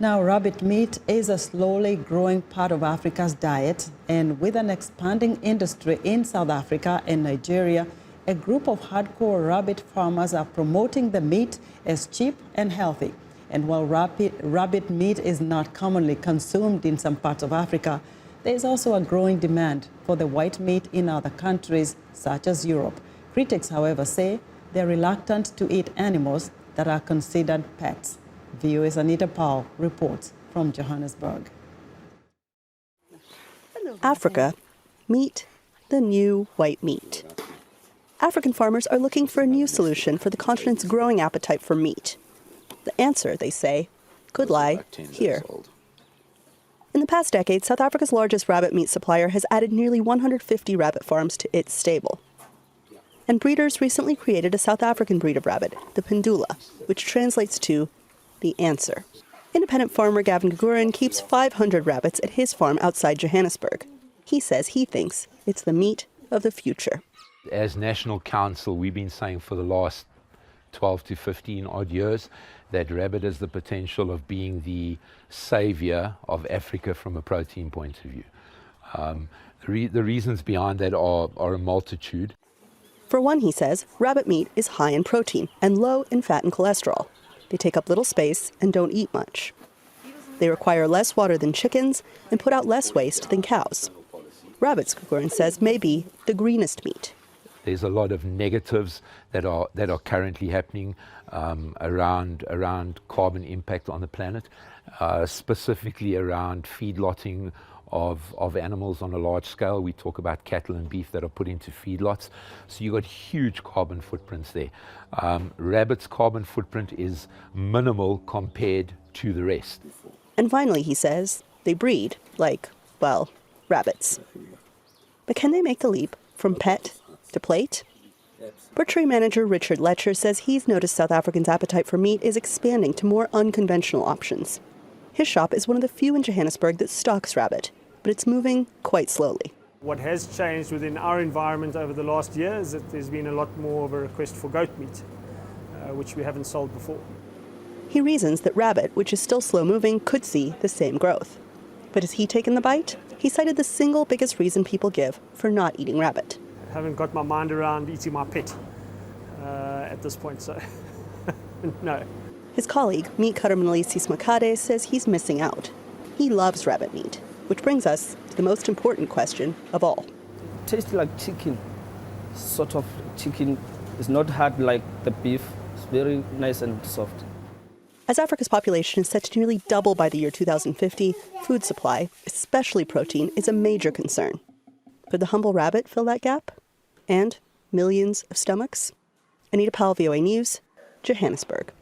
Now, rabbit meat is a slowly growing part of Africa's diet, and with an expanding industry in South Africa and Nigeria, a group of hardcore rabbit farmers are promoting the meat as cheap and healthy. And while rabbit meat is not commonly consumed in some parts of Africa, there is also a growing demand for the white meat in other countries, such as Europe. Critics, however, say they're reluctant to eat animals that are considered pets. VOA's Anita Powell reports from Johannesburg. Africa, meat, the new white meat. African farmers are looking for a new solution for the continent's growing appetite for meat. The answer, they say, could lie here. In the past decade, South Africa's largest rabbit meat supplier has added nearly 150 rabbit farms to its stable. And breeders recently created a South African breed of rabbit, the Pendula, which translates to the answer. Independent farmer Gavin Gugurin keeps 500 rabbits at his farm outside Johannesburg. He says he thinks it's the meat of the future. As National Council, we've been saying for the last 12 to 15 odd years that rabbit has the potential of being the savior of Africa from a protein point of view. The reasons behind that are a multitude. For one, he says, rabbit meat is high in protein and low in fat and cholesterol. They take up little space and don't eat much. They require less water than chickens and put out less waste than cows. Rabbits, Gugurin says, may be the greenest meat. There's a lot of negatives that are currently happening around carbon impact on the planet, specifically around feedlotting of animals on a large scale. We talk about cattle and beef that are put into feedlots. So you've got huge carbon footprints there. Rabbits' carbon footprint is minimal compared to the rest. And finally, he says, they breed like, well, rabbits. But can they make the leap from pet to plate? Butchery manager Richard Letcher says he's noticed South Africans' appetite for meat is expanding to more unconventional options. His shop is one of the few in Johannesburg that stocks rabbit, but it's moving quite slowly. What has changed within our environment over the last year is that there's been a lot more of a request for goat meat, which we haven't sold before. He reasons that rabbit, which is still slow moving, could see the same growth. But has he taken the bite? He cited the single biggest reason people give for not eating rabbit. I haven't got my mind around eating my pet at this point, so no. His colleague, meat cutter Mnalisi Smakade, says he's missing out. He loves rabbit meat, which brings us to the most important question of all. It tastes like chicken, sort of chicken. It's not hard like the beef. It's very nice and soft. As Africa's population is set to nearly double by the year 2050, food supply, especially protein, is a major concern. Could the humble rabbit fill that gap? And millions of stomachs? Anita Powell, VOA News, Johannesburg.